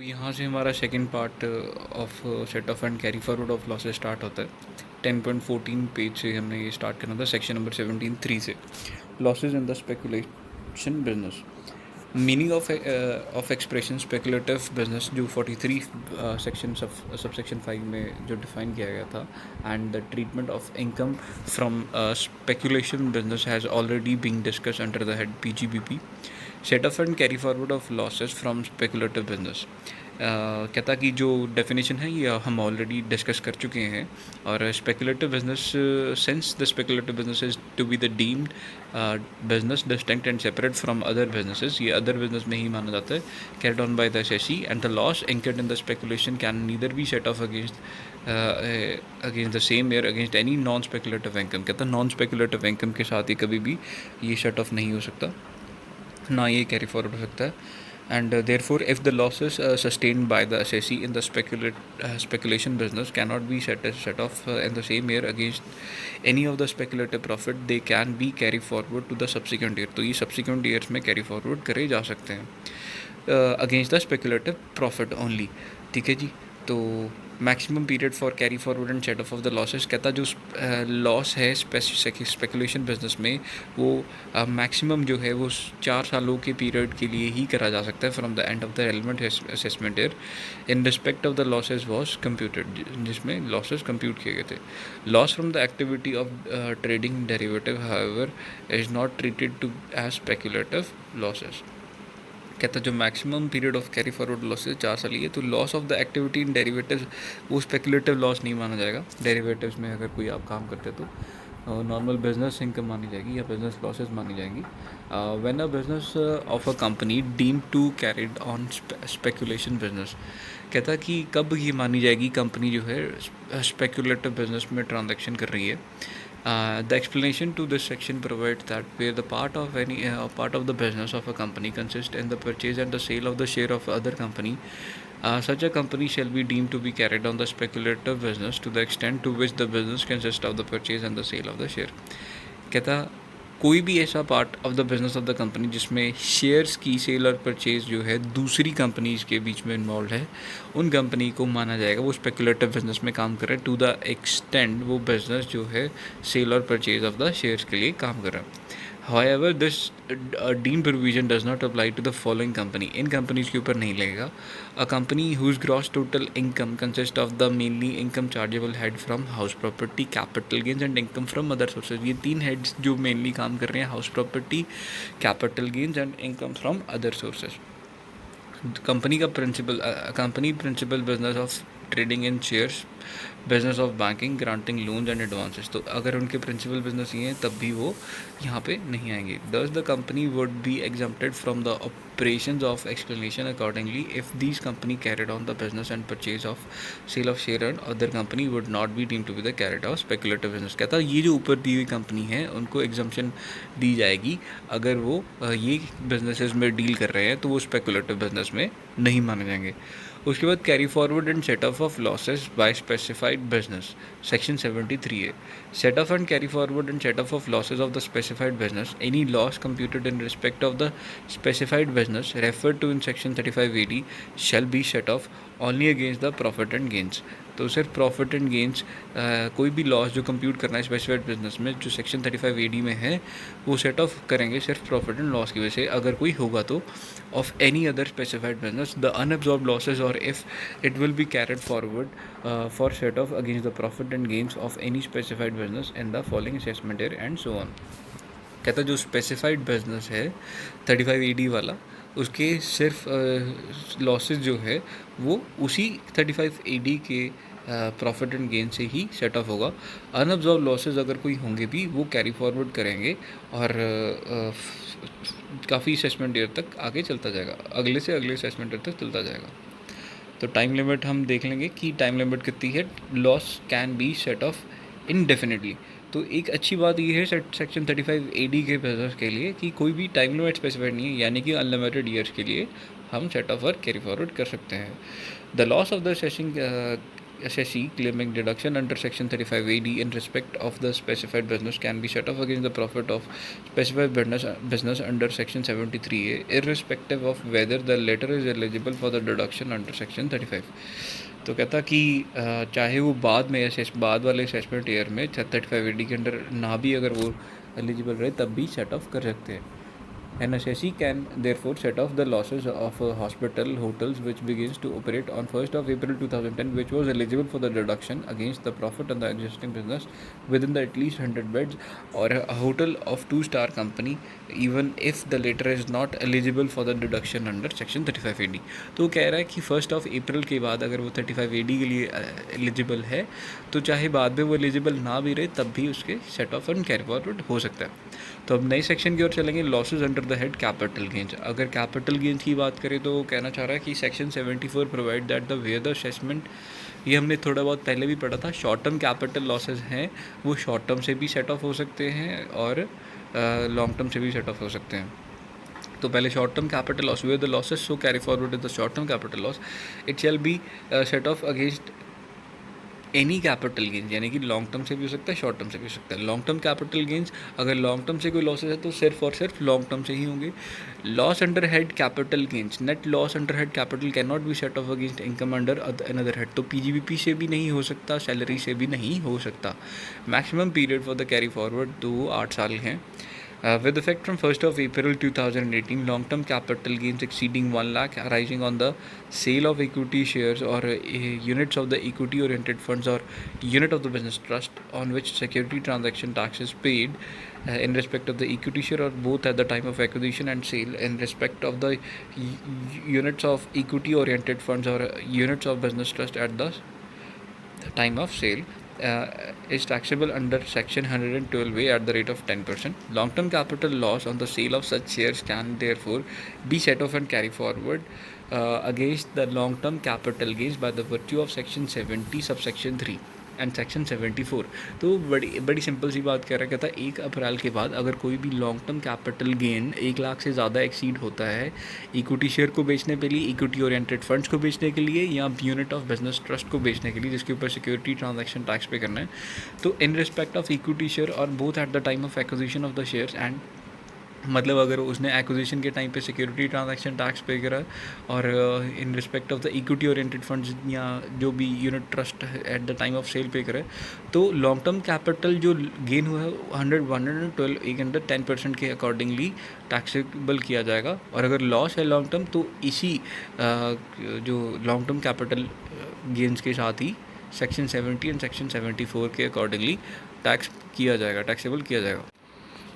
यहाँ से हमारा second part of set off and carry forward of losses start होता है। 10.14 पेज से हमने ये स्टार्ट करना था, सेक्शन नंबर 17(3) से। Losses in the speculation business, meaning of expression speculative business जो 43 सेक्शन सबसेक्शन 5 में जो डिफाइन किया गया था, and the treatment of income from speculation business has already been discuss under the head PGBP. Set off and carry forward of losses from speculative business, कहता कि जो definition है ये हम ऑलरेडी डिस्कस कर चुके हैं। और speculative business, since the speculative business is to be the deemed business distinct and separate from other businesses, ये अदर बिजनेस में ही माना जाता है, carried on by the SSC, and the loss incurred in the speculation can neither be set off against the same year against any non speculative income. कहता non speculative income के साथ ही कभी भी ये सेट ऑफ नहीं हो सकता, ना ये कैरी फॉरवर्ड हो सकता है। And therefore, if the losses sustained by the assessee in the speculation business cannot be set off in the same year against any of the speculative profit, they can be carry forward to the subsequent year. तो ये subsequent years में carry forward करे जा सकते हैं against the speculative profit only। ठीक है जी। तो maximum period for carry forward and set off of the losses, कहता जो लॉस है स्पेकुलेशन बिजनेस में, वो मैक्सिमम जो है वो 4 सालों के पीरियड के लिए ही करा जा सकता है from the end of the relevant assessment year in respect of the losses was computed, जिसमें लॉसेस कंप्यूट किए गए थे। Loss from the activity of trading derivative however is not treated to as speculative losses. कहता जो maximum period of carry forward losses 4 साल ही है, तो loss of the activity in derivatives वो स्पेकुलेटिव लॉस नहीं माना जाएगा। डेरिवेटिव्स में अगर कोई आप काम करते तो नॉर्मल बिजनेस इनकम मानी जाएगी या बिजनेस लॉसेज मानी जाएंगी। When a business of a company deem to carried on speculation business, कहता कि कब ये मानी जाएगी कंपनी जो है स्पेकुलेटिव बिजनेस में ट्रांजैक्शन कर रही है। The explanation to this section provides that where the part of the business of a company consists in the purchase and the sale of the share of other company, such a company shall be deemed to be carried on the speculative business to the extent to which the business consists of the purchase and the sale of the share। कहता कोई भी ऐसा part of the business of the company जिसमें shares की cell और purchase जो है दूसरी कंपनीज के बीच में इन्वॉल्व है, उन कंपनी को माना जाएगा वो स्पेकुलेटिव बिजनेस में काम कर रहा है, टू द एक्सटेंड वो बिजनेस जो है सेल और परचेज ऑफ द शेयर्स के लिए काम कर रहा है। However, this deemed provision does not apply to the following company। In companies के ऊपर नहीं लगेगा। A company whose gross total income consists of the mainly income chargeable head from house property, capital gains and income from other sources। ये 3 heads जो mainly काम कर रहे हैं, house property, capital gains and income from other sources. Company का principal business of trading in shares, business of banking, granting loans and advances. तो अगर उनके प्रिंसिपल बिजनेस ये हैं तब भी वो यहाँ पे नहीं आएंगे। Thus the company would be exempted from the operations of explanation accordingly if these company carried on the business and purchase of sale of share and other company would not be deemed to be the carried of speculative business. कहता है ये जो ऊपर दी हुई company है उनको exemption दी जाएगी अगर वो ये बिजनेसेस में डील कर रहे हैं, तो वो स्पेकुलेटिव बिजनेस में नहीं माने जाएंगे। उसके बाद carry forward and set off off losses by specified business, section 73 है। Set off and carry forward and set off losses of the specified business, any loss computed in respect of the specified business referred to in section 35 AD shall be set off only against the profit and gains. तो सिर्फ profit and gains, कोई भी loss जो compute करना है specified business में जो section 35 AD में है, वो सेट ऑफ करेंगे सिर्फ प्रॉफिट एंड लॉस की वजह से, अगर कोई होगा तो of any other specified business the unabsorbed losses और if it will be carried forward for set off against the profit and gains of any specified business in the following assessment year and so on. कहता जो specified business है 35 AD वाला, उसके सिर्फ losses जो है वो उसी 35 AD के प्रॉफिट एंड गेन से ही सेट ऑफ होगा। अनअब्जॉर्व लॉसेस अगर कोई होंगे भी वो कैरी फॉरवर्ड करेंगे और काफ़ी असेसमेंट ईयर तक आगे चलता जाएगा, अगले से अगले असेसमेंट ईयर तक चलता जाएगा। तो टाइम लिमिट हम देख लेंगे कि टाइम लिमिट कितनी है। Loss can be set of indefinitely. तो एक अच्छी बात ये है सेक्शन 35 AD के बिजनेस के लिए कि कोई भी टाइम लिमिट स्पेसिफाइड नहीं है, यानी कि अनलिमिटेड ईयर्स के लिए हम सेट ऑफ और कैरी फॉरवर्ड कर सकते हैं। The loss of the session assessee claiming deduction under section 35AD in respect of the specified business can be set off against the profit of specified business under section 73A irrespective of whether the latter is eligible for the deduction under section 35. तो कहता कि चाहे वो बाद में बाद वाले assessment year में 35AD के अंडर ना भी अगर वो एलिजिबल रहे तब भी सेट ऑफ कर सकते हैं. An assessee can therefore set off the losses of hotels which begins to operate on 1st of April 2010 which was eligible for the deduction against the profit on the existing business within the at least 100 beds or a hotel of 2-star company even if the latter is not eligible for the deduction under section 35AD. तो कह रहा है कि 1st of April के बाद अगर वो 35AD के लिए एलिजिबल है तो चाहे बाद में वो एलिजिबल ना भी रहे तब भी उसके set off and carry forward हो सकता है. तो अब नई सेक्शन की ओर चलेंगे. Losses under the head capital gains. अगर कैपिटल गेंस की बात करें तो कहना चाह रहा है कि section 74 provide that the way the assessment, ये हमने थोड़ा बहुत पहले भी पढ़ा था, शॉर्ट टर्म कैपिटल लॉसेज हैं वो शॉर्ट टर्म से भी सेट ऑफ हो सकते हैं और लॉन्ग टर्म से भी सेट ऑफ हो सकते हैं. तो पहले short term capital loss way the losses so carry forward the short term capital loss it shall be set off against any capital gains, यानी कि लॉन्ग टर्म से भी हो सकता है शॉर्ट टर्म से भी हो सकता है. लॉन्ग टर्म कैपिटल गेंस अगर लॉन्ग टर्म से कोई लॉसेज है तो सिर्फ और सिर्फ लॉन्ग टर्म से ही होंगे. Loss under head capital gains. Net loss under head capital can not be set off against income under another head. तो पीजीबीपी से भी नहीं हो सकता, सैलरी से भी नहीं हो सकता. Maximum period for the carry forward तो 8 साल हैं. With effect from 1st of April 2018, long-term capital gains exceeding 1 lakh arising on the sale of equity shares or units of the equity-oriented funds or unit of the business trust on which security transaction tax is paid in respect of the equity share or both at the time of acquisition and sale in respect of the units of equity-oriented funds or units of business trust at the time of sale is taxable under section 112A at the rate of 10%. Long-term capital loss on the sale of such shares can therefore be set off and carry forward against the long-term capital gains by the virtue of section 70 subsection 3 and section 74. तो बड़ी simple सी बात कह रहा है. कहता है 1 अप्रैल के बाद अगर कोई भी long term capital gain 1 lakh से ज़्यादा एक्सीड होता है इक्विटी शेयर को बेचने के लिए, इक्विटी ओरिएंटेड फंड्स को बेचने के लिए या यूनिट ऑफ बिजनेस ट्रस्ट को बेचने के लिए जिसके ऊपर सिक्योरिटी ट्रांजैक्शन टैक्स पे करना है, तो in respect of equity share और both at the time of acquisition of the shares and मतलब अगर उसने एक्विजिशन के टाइम पे सिक्योरिटी ट्रांजैक्शन टैक्स पे करा और in respect of the equity oriented funds या जो भी unit trust at the time of sale pay करे तो लॉन्ग टर्म कैपिटल जो गेन हुआ है 112 एक अंडर 10% के अकॉर्डिंगली टैक्सेबल किया जाएगा. और अगर लॉस है लॉन्ग टर्म तो इसी जो लॉन्ग टर्म कैपिटल गेन्स के साथ ही सेक्शन 70 एंड सेक्शन 74 के अकॉर्डिंगली टैक्स किया जाएगा, टैक्सेबल किया जाएगा.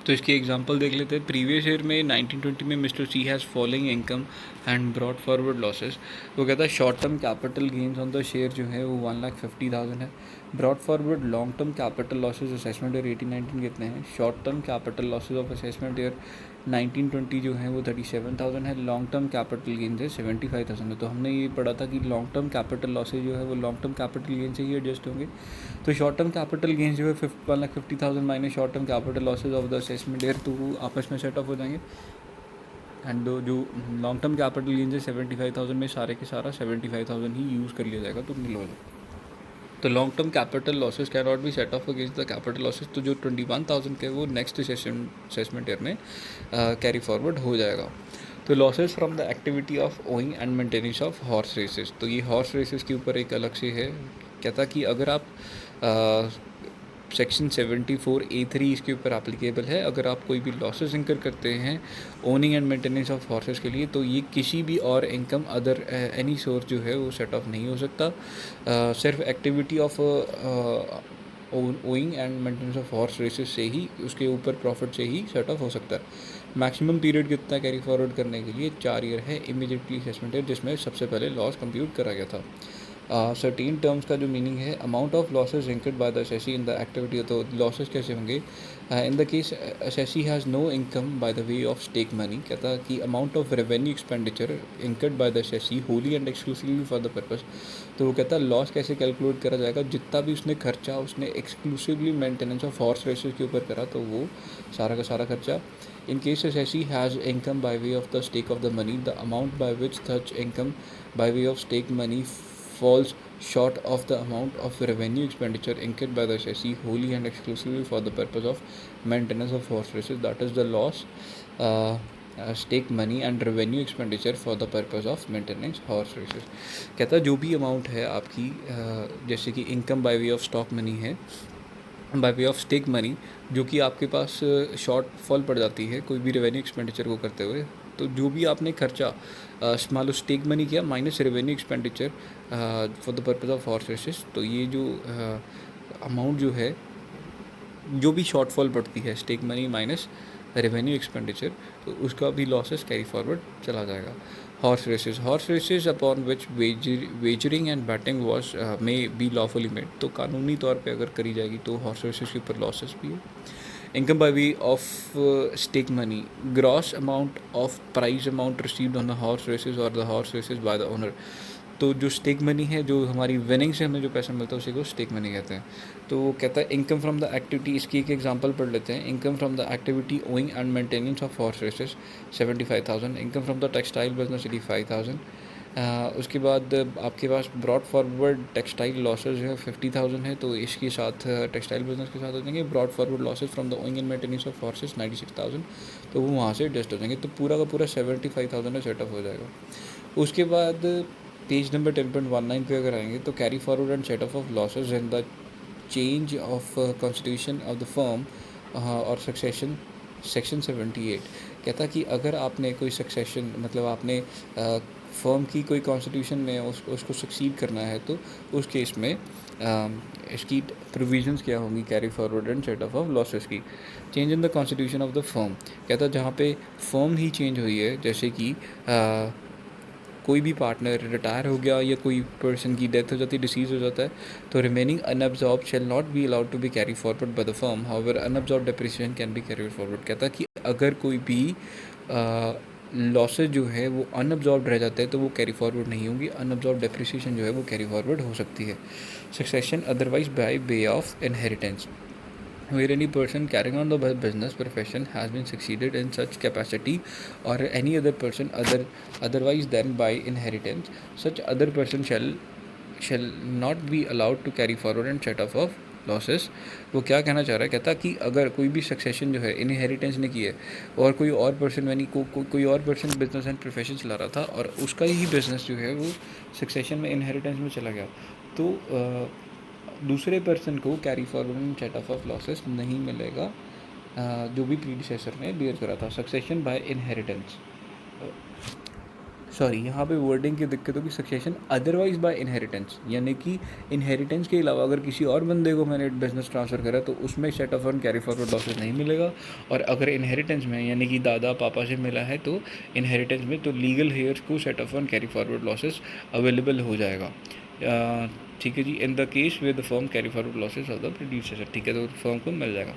तो इसकी एग्जांपल देख लेते हैं. प्रीवियस ईयर में 1920 में mister C has following income and brought forward losses. वो कहता है short term capital gains on the share जो है वो 1,50,000 है. Brought forward long term capital losses assessment year 18-19 कितने हैं. Short term capital losses of assessment year 1920 जो है वो 37,000 है. लॉन्ग टर्म कैपिटल गेन्स है 75,000 है. तो हमने ये पढ़ा था कि लॉन्ग टर्म कैपिटल लॉसेज जो है वो लॉन्ग टर्म कैपिटल गेन से ही एडजस्ट होंगे. तो शॉर्ट टर्म कैपिटल गेन्स जो है 1,50,000 minus short term capital losses of the assessment year तो वो आपस में सेट ऑफ हो जाएंगे. एंड जो लॉन्ग टर्म कैपिटल गेन्स है 75,000 में सारे के सारा 75,000 ही यूज़ कर लिया जाएगा तो नील हो जाएगा. तो long term capital losses can not be set off against the capital losses. तो जो 21,000 के वो नेक्स्ट असेसमेंट ईयर में कैरी फॉरवर्ड हो जाएगा. तो losses from the activity of owning and maintenance of horse races. तो ये हॉर्स रेसेस के ऊपर एक अलग से है. कहता कि अगर आप सेक्शन 74A3 इसके ऊपर एप्लीकेबल है. अगर आप कोई भी लॉसेस इंकर करते हैं owning and maintenance of horses के लिए तो ये किसी भी और इनकम अदर एनी सोर्स जो है वो सेट ऑफ नहीं हो सकता. सिर्फ activity of owning and maintenance of horse races से ही उसके ऊपर प्रॉफिट से ही सेट ऑफ हो सकता है. मैक्सिमम पीरियड कितना कैरी फॉरवर्ड करने के लिए 4 ईयर है इमीडिएटली असेसमेंट ईयर जिसमें सबसे पहले लॉस कंप्यूट करा गया था. सर्टीन टर्म्स का जो मीनिंग है amount of losses incurred by the assessee in the activity. तो लॉसेज कैसे होंगे in the case assessee has no income by the way of stake money. कहता कि amount of revenue expenditure incurred by the assessee wholly and exclusively for the purpose. तो वो कहता है loss कैसे कैलकुलेट करा जाएगा. जितना भी उसने खर्चा उसने exclusively maintenance of horse races के ऊपर करा तो वो सारा का सारा खर्चा. In case assessee has income by way of the stake of the money, the amount by which such income by way of stake money falls short of the amount of revenue expenditure incurred by the chassis wholly and exclusively for the purpose of maintenance of horse races, that is the loss, stake money and revenue expenditure for the purpose of maintenance horse races। कहता है जो भी amount है आपकी जैसे कि income by way of stock money है, by way of stake money, जो कि आपके पास शॉर्ट फॉल पड़ जाती है कोई भी रेवेन्यू एक्सपेंडिचर को करते हुए, तो जो भी आपने खर्चा मान लो स्टेक मनी किया minus revenue expenditure for the purpose of horse races, तो ये जो अमाउंट जो है, जो भी शॉर्टफॉल पड़ती है stake money minus revenue expenditure, तो उसका भी लॉसेस कैरी फॉरवर्ड चला जाएगा। Horse races upon which wagering and betting was may be lawfully made, तो कानूनी तौर पे अगर करी जाएगी तो हॉर्स रेसेस के ऊपर लॉसेस भी है। Income by way of stake money, gross amount of prize amount received on the horse races और the horse races by the owner, तो जो स्टेक मनी है, जो हमारी विनिंग से हमें जो पैसा मिलता है उसी को स्टेक मनी कहते हैं। तो वो कहता है इनकम फ्रॉम द एक्टिविटी, इसकी एक एग्जांपल पढ़ लेते हैं। Income from the activity owning and maintenance of horse races 75,000, income from the textile business 85,000। उसके बाद आपके पास ब्रॉड फॉरवर्ड टेक्सटाइल लॉसेज है 50,000 है, तो इसके साथ टेक्सटाइल बिजनेस के साथ हो जाएंगे। Brought forward losses from the owing and maintenance of horses 96,000, तो वो वहाँ से एडजस्ट हो जाएंगे, तो पूरा का पूरा 75,000 में सेटअप हो जाएगा। उसके बाद पेज नंबर 10.19 पे अगर आएंगे तो carry forward and setup of losses and the change of constitution of the firm और सक्सेशन, सेक्शन 78 कहता कि अगर आपने कोई सक्सेशन मतलब आपने फर्म की कोई कॉन्स्टिट्यूशन में उसको सक्सीड करना है, तो उस केस में इसकी प्रोविजंस क्या होंगी carry forward and setup of losses की। Change in the constitution of the firm कहता जहाँ पे फर्म ही चेंज हुई है, जैसे कि कोई भी पार्टनर रिटायर हो गया या कोई पर्सन की डेथ हो जाती है, डिसीज़ हो जाता है, तो remaining unabsorbed shall not be allowed to be carry forward by the firm, however unabsorbed depreciation can be carry forward. कहता है कि अगर कोई भी लॉसेज जो है वो अनअब्जॉर्ब रह जाते हैं तो वो कैरी फॉरवर्ड नहीं होंगी, अनअब्जॉर्ब डेप्रिसिएशन जो है वो कैरी फॉरवर्ड हो सकती है। Succession otherwise bye way of inheritance, where any person carrying on the business profession has been succeeded in such capacity or any other person otherwise than by inheritance, such other person shall not be allowed to carry forward and set off of losses. वो क्या कहना चाह रहा है, कहता कि अगर कोई भी सक्सेशन जो है इनहेरिटेंस ने की है और कोई और पर्सन यानी कोई और पर्सन बिजनेस एंड प्रोफेशन चला रहा था और उसका ही बिजनेस जो है वो सक्सेशन में इनहेरिटेंस में चला गया, तो दूसरे पर्सन को carry forward and set off losses नहीं मिलेगा जो भी प्रीडिसेसर ने बियर करा था। सक्सेशन बाय इनहेरिटेंस, सॉरी यहाँ पे वर्डिंग की दिक्कत होगी, सक्सेशन अदरवाइज बाय इनहेरिटेंस, यानी कि इनहेरिटेंस के अलावा अगर किसी और बंदे को मैंने बिजनेस ट्रांसफ़र करा तो उसमें set off and carry forward losses नहीं मिलेगा, और अगर इनहेरिटेंस में यानी कि दादा पापा से मिला है तो इनहेरिटेंस में तो लीगल हेयर्स को set off and carry forward losses available हो जाएगा। ठीक है जी। In the case where the firm carry forward losses of the producer, ठीक है, तो फर्म को मिल जाएगा।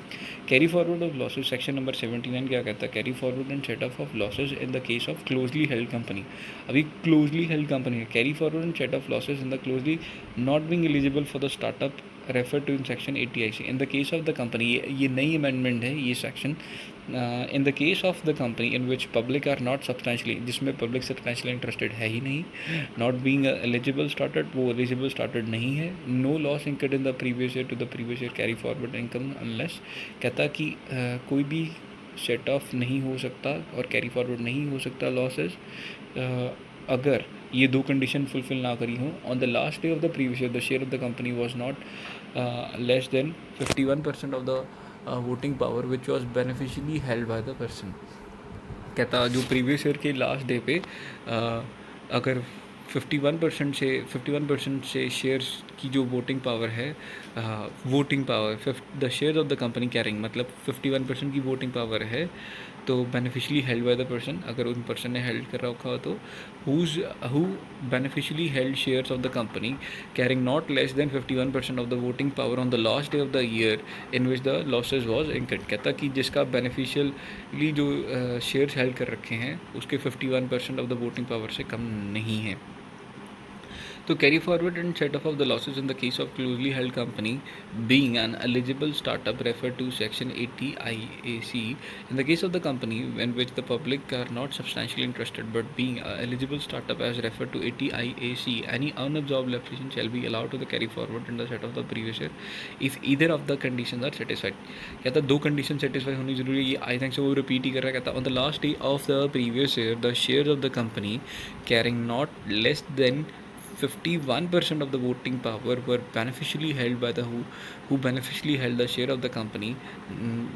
Carry forward of losses section number 79 क्या कहता है, carry forward and set off losses in the case of closely held company. अभी क्लोजली हेल्ड कंपनी है, carry forward and set off losses in the closely not being eligible for the startup refer to in section 80 IC। In the case of the company, ये नई amendment है ये section. In the case of the company in which public are not substantially, जिसमें public substantially interested है ही नहीं, not being eligible started, वो eligible started नहीं है, no loss incurred in the previous year to the previous year carry forward income unless, कहता कि कोई भी सेट ऑफ नहीं हो सकता और कैरी फॉरवर्ड नहीं हो सकता लॉसेस अगर ये दो कंडीशन फुलफिल ना करी हो। On the last day of the previous year the share of the company was not less than 51% of the voting power which was beneficially held by the person. कहता जो previous year के last day पे अगर 51% से shares की जो voting power है, voting power the shares of the company carrying, मतलब 51% की वोटिंग पावर है तो beneficially held by the person, अगर उन पर्सन ने हेल्ड कर रखा हो तो who beneficially held shares of the company carrying not less than 51% of the voting power on the last day of the year in which the losses was incurred. कहता कि जिसका बेनिफिशियली जो shares held कर रखे हैं उसके 51% of the voting power से कम नहीं है। To carry forward and set off of the losses in the case of closely held company being an eligible startup refer to section 80 IAC. In the case of the company in which the public are not substantially interested but being an eligible startup as referred to 80 IAC, any unabsorbed liability shall be allowed to the carry forward in the set of the previous year if either of the conditions are satisfied. कहता दो condition satisfy होनी जरूरी है, ये I think से वो repeat ही कर रहा है. कहता on the last day of the previous year the share of the company carrying not less than 51% of the voting power were beneficially held by the who beneficially held the share of the company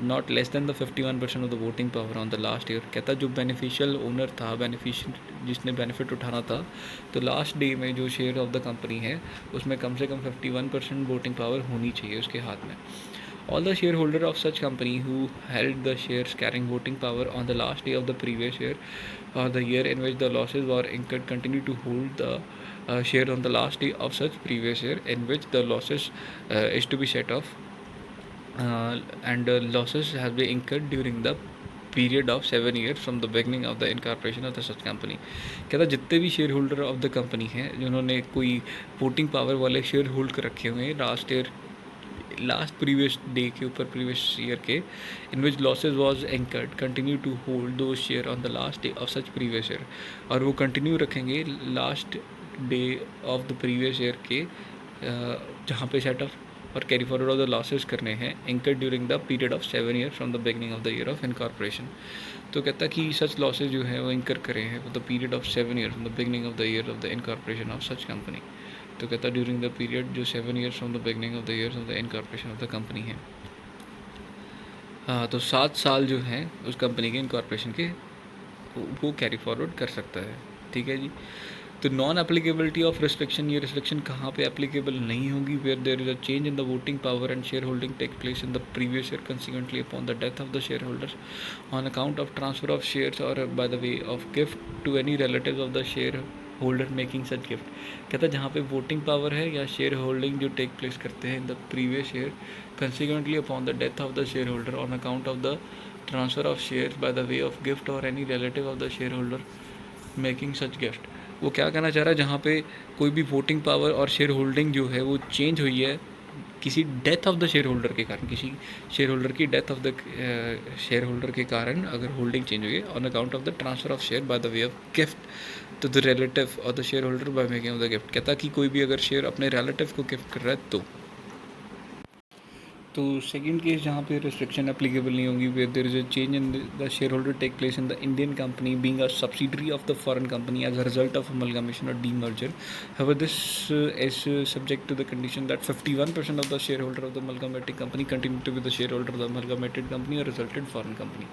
not less than the 51% of the voting power on the last year. कहता जो beneficial owner था, beneficial जिसने benefit उठाना था, तो last day में जो share of the company है उसमें कम से कम 51% वोटिंग पावर होनी चाहिए उसके हाथ में. All the shareholder of such company who held the shares carrying voting power on the last day of the previous year or the year in which the losses were incurred continue to hold the share on the last day of such previous year in which the losses is to be set off and losses have been incurred during the period of 7 years from the beginning of the incorporation of the such company. कहता जितने भी share holder of the company हैं जिन्होंने कोई voting power वाले share hold कर रखे हुए हैं लास्ट प्रीवियस डे के ऊपर प्रीवियस ईयर के in which losses was incurred continue to hold दो share on the last day of such previous year, और वो कंटिन्यू रखेंगे last day of the previous year के जहाँ पे सेट ऑफ और carry forward of the losses करने हैं incurred during the period of 7 years from the beginning of the year of incorporation. तो कहता कि सच लॉसेज जो है वो इंकर करे हैं the period of 7 years from the beginning of the year of the incorporation of such company. तो कहता ड्यूरिंग द पीरियड जो 7 years from the beginning of the years of the incorporation of the company है. हाँ, तो 7 साल जो हैं उस कंपनी के इनकॉर्पोरेशन के वो कैरी फॉरवर्ड कर सकता है. ठीक है जी. तो नॉन एप्लीकेबिलिटी ऑफ रिस्ट्रिक्शन, ये रिस्ट्रिक्शन कहाँ पे एप्लीकेबल नहीं होगी where there is a change in the voting power and share holding take place in the previous year consequently upon the death of the share holders on account of transfer of shares और by the way of gift to any relatives of the share holder making such gift. कहता जहाँ पे voting power है या share holding जो take place करते हैं in the previous year consequently upon the death of the share holder on account of the transfer of shares by the way of gift और any relative of the share holder making such gift. वो क्या कहना चाह रहा है, जहाँ पे कोई भी वोटिंग पावर और शेयर होल्डिंग जो है वो चेंज हुई है किसी death of the share holder के कारण, किसी शेयर होल्डर की death of the share holder के कारण अगर होल्डिंग चेंज हुई है on account of the transfer of share by the way of gift to the relative और the share holder by making of the gift. कहता कि कोई भी अगर शेयर अपने रिलेटिव को गिफ्ट कर रहा है तो सेकंड केस जहाँ पे रिस्ट्रिक्शन एप्लीकेबल नहीं होगी where there is a change in the share holder take place in the Indian company being a subsidiary of the foreign company as a result of amalgamation और demerger. However this is subject to the condition that 51% of the share holder of the amalgamated company continue to be the share holder of the amalgamated company और resulted foreign company.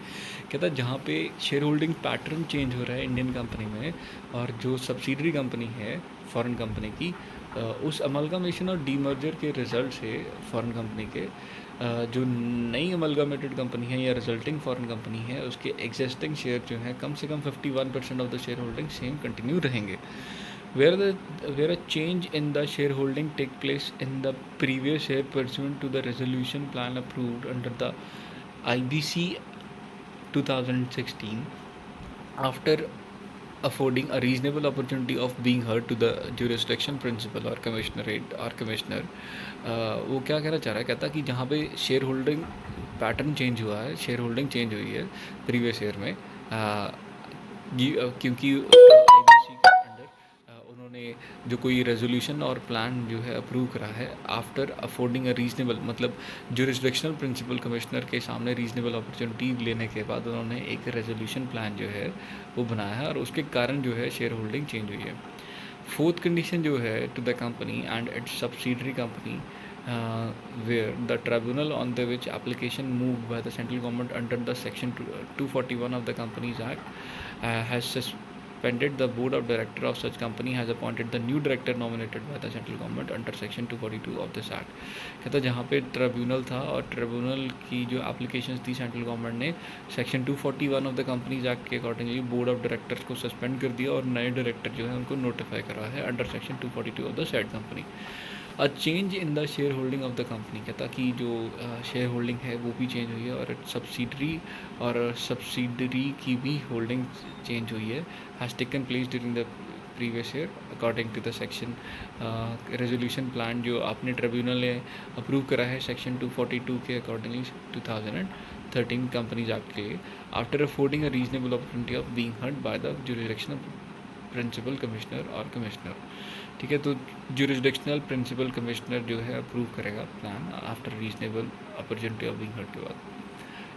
कहता है जहाँ पे share holding pattern change हो रहा है Indian company में और जो सब्सिडरी कंपनी है फॉरेन कंपनी की उस अमलगमेशन और डीमर्जर के रिजल्ट से फॉरेन कंपनी के जो नई अमलगमेटेड कंपनी है या रिजल्टिंग फॉरेन कंपनी है उसके एग्जिस्टिंग शेयर जो है कम से कम 51% of the share holding same continue रहेंगे. Where a change in the share holding take place in the previous year pursuant to the resolution plan approved under the IBC 2016 after affording a reasonable opportunity of being heard to the jurisdiction principal or commissionerate or commissioner. वो क्या कहना चाह रहा है, कहता कि जहाँ पे शेयर होल्डिंग पैटर्न चेंज हुआ है, शेयर होल्डिंग चेंज हुई है प्रीवियस ईयर में क्योंकि IBC के अंडर उन्होंने जो कोई रेजोल्यूशन और प्लान जो है अप्रूव करा है आफ्टर अफोर्डिंग अ रीजनेबल, मतलब जुरिस्डिक्शनल प्रिंसिपल कमिश्नर के सामने रीजनेबल अपॉर्चुनिटी लेने के बाद उन्होंने एक रेजोल्यूशन प्लान जो है वो बनाया है और उसके कारण जो है शेयर होल्डिंग चेंज हुई है. फोर्थ कंडीशन जो है to the company and its subsidiary company where the tribunal on the which application moved by the central government under the section 241 of the Companies Act has suspended the board of director of such company has appointed the new director nominated by the central government under section 242 of this act. कहता जहाँ पे tribunal था और tribunal की जो applications थी central government ने section 241 of the companies act के अकॉर्डिंगली बोर्ड ऑफ डायरेक्टर्स को सस्पेंड कर दिया और नए डायरेक्टर जो है उनको नोटिफाई करा है under section 242 of the said company. A change in the share holding of the company, कहता कि जो शेयर होल्डिंग है वो भी चेंज हुई है और सब्सिडरी और सब्सिडरी की भी होल्डिंग चेंज हुई है has taken place during the previous year according to the section resolution plan जो आपने ट्रिब्यूनल ने अप्रूव करा है सेक्शन 242 के अकॉर्डिंगली 2013 कंपनीज एक्ट के लिए, after affording a reasonable opportunity of being heard by the jurisdictional principal commissioner और commissioner. ठीक है, तो जुरिसडिक्शनल प्रिंसिपल कमिश्नर जो है अप्रूव करेगा plan after reasonable opportunity of being heard के बाद।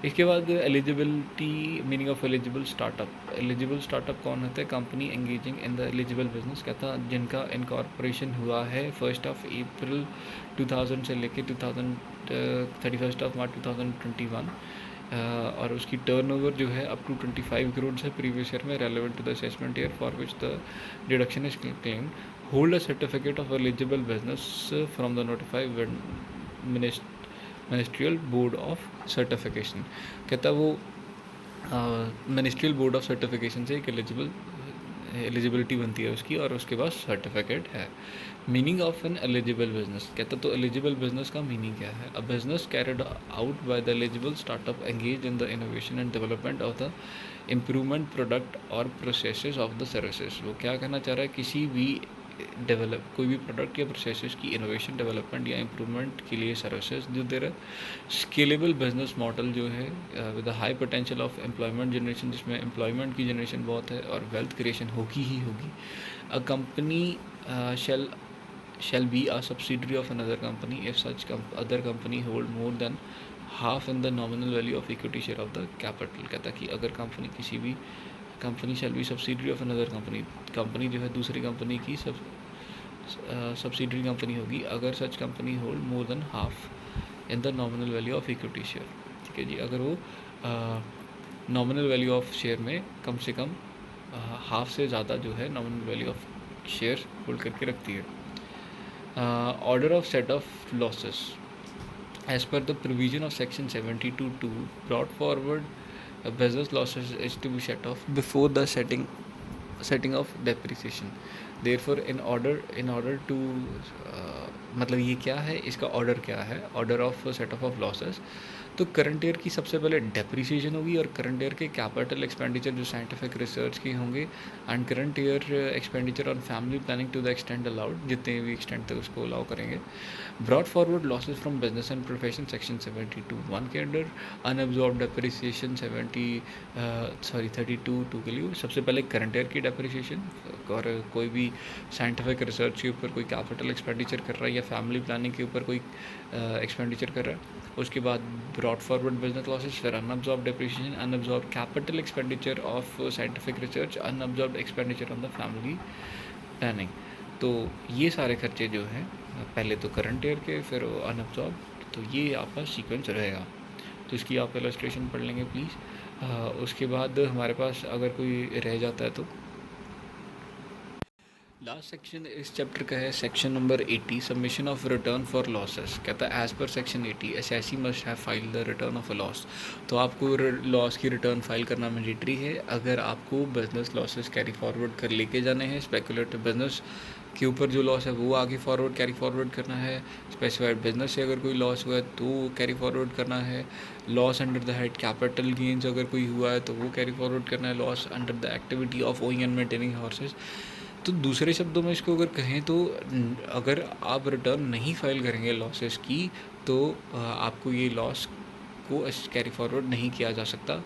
इसके बाद eligibility, meaning of eligible startup. Eligible startup कौन होता है? Company engaging in the eligible business, कहता जिनका इनकॉर्पोरेशन हुआ है 1 अप्रैल 2000 से लेके 31 मार्च 2021, और उसकी टर्नओवर जो है अप टू 25 करोड़ है प्रीवियस ईयर में, relevant to the assessment year for which the deduction is claimed, hold a certificate of eligible business from the notified ministerial board of certification. कहता वो मिनिस्ट्रियल बोर्ड ऑफ सर्टिफिकेशन से एक eligibility बनती है उसकी, और उसके बाद सर्टिफिकेट है। Meaning of N eligible business, कहता तो एलिजिबल बिजनेस का मीनिंग क्या है? A business carried out by the eligible startup engage in the innovation and development of the improvement product और प्रोसेसेस ऑफ द सर्विसेज। वो क्या कहना चाह रहा है? किसी भी कोई भी प्रोडक्ट या प्रोसेसेस की इनोवेशन, डेवलपमेंट या इम्प्रूवमेंट के लिए सर्विसेज जो दे रहा। स्केलेबल बिजनेस मॉडल जो है with the high potential of employment generation, जिसमें एम्प्लॉयमेंट की जनरेशन बहुत है और वेल्थ क्रिएशन होगी ही होगी। A company shall be a subsidiary of another company if such other company hold more than half in the nominal value of equity share of the capital। कहता कि अगर company किसी भी company shall be subsidiary of another company, company जो है दूसरी company की subsidiary company होगी अगर such company hold more than half in the nominal value of equity share. ठीक है जी, अगर वो नॉमिनल वैल्यू ऑफ शेयर में कम से कम हाफ से ज़्यादा जो है nominal value of share hold करके रखती है। Order of set off losses as per the provision of section 72(2) brought forward business losses is to be set off before the setting of depreciation। therefore in order to मतलब ये क्या है, इसका order क्या है? Order of set off losses. तो current year की सबसे पहले डेप्रिसिएशन होगी, और करंट ईयर के कैपिटल एक्सपेंडिचर जो साइंटिफिक रिसर्च के होंगे, and current year expenditure on family planning to the extend allowed, जितने भी एक्सटेंड तक उसको अलाउ करेंगे। Brought forward losses from business and profession section 72(1) के अंडर, अनअब्जॉर्ब डेप्रिसिएशन 32(2) के लिए सबसे पहले करंट ईयर की डेप्रिसिएशन, और कोई भी साइंटिफिक रिसर्च के ऊपर कोई कैपिटल एक्सपेंडिचर कर रहा है या फैमिली प्लानिंग के ऊपर कोई एक्सपेंडिचर कर रहा है, उसके बाद ब्रॉट फॉरवर्ड बिजनेस लॉसेस, फिर unabsorbed depreciation, unabsorbed capital expenditure of scientific research, unabsorbed expenditure on the family planning. तो ये सारे खर्चे जो हैं पहले तो करंट ईयर के, फिर अनअब्जॉर्ब, तो ये आपका सीक्वेंस रहेगा। तो इसकी आप इलस्ट्रेशन पढ़ लेंगे प्लीज़। उसके बाद हमारे पास अगर कोई रह जाता है तो लास्ट सेक्शन इस चैप्टर का है section number 80, submission of return for losses. कहता है as per section 80 assessee must have file the return of a loss. तो आपको लॉस की रिटर्न फाइल करना मैंडेटरी है अगर आपको बिजनेस लॉसेस कैरी फॉरवर्ड कर लेके जाने हैं। स्पेकुलेटिव बिजनेस के ऊपर जो लॉस है वो आगे कैरी फॉरवर्ड करना है। स्पेसिफाइड बिजनेस से अगर कोई लॉस हुआ है तो कैरी फॉरवर्ड करना है। Loss under the head capital gains अगर कोई हुआ है तो वो कैरी फॉरवर्ड करना है। Loss under the activity of owning and maintaining horses. तो दूसरे शब्दों में इसको अगर कहें तो अगर आप रिटर्न नहीं फाइल करेंगे लॉसेस की तो आपको ये लॉस को कैरी फॉरवर्ड नहीं किया जा सकता।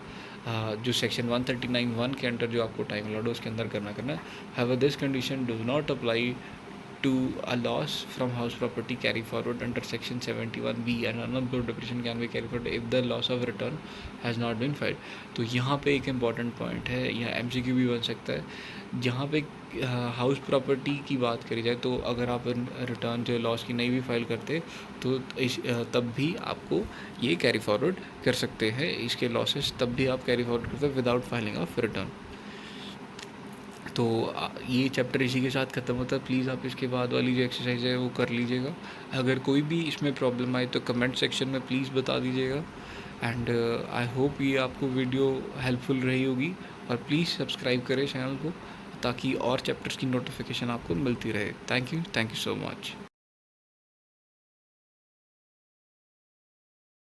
जो सेक्शन 139(1) के अंडर जो आपको टाइम अलाउड है उसके अंदर करना है। However this condition does not apply to a loss from house property carry forward under section 71(b) and unabsorbed depreciation can be carried forward if the loss of return has not been filed। तो यहाँ पे एक important point है, यह MCQ भी बन सकता है। जहाँ पे हाउस प्रॉपर्टी की बात करी जाए तो अगर आप रिटर्न जो लॉस की नहीं भी फाइल करते तो तब भी आपको ये कैरी फॉरवर्ड कर सकते हैं। इसके लॉसेस तब भी आप कैरी फॉरवर्ड करते हैं विदाउट फाइलिंग ऑफ रिटर्न। तो ये चैप्टर इसी के साथ ख़त्म होता है। प्लीज़ आप इसके बाद वाली जो एक्सरसाइज है वो कर लीजिएगा। अगर कोई भी इसमें प्रॉब्लम आए तो कमेंट सेक्शन में प्लीज़ बता दीजिएगा। एंड आई होप ये आपको वीडियो हेल्पफुल रही होगी, और प्लीज़ सब्सक्राइब करें चैनल को ताकि और चैप्टर्स की नोटिफिकेशन आपको मिलती रहे। Thank you so much.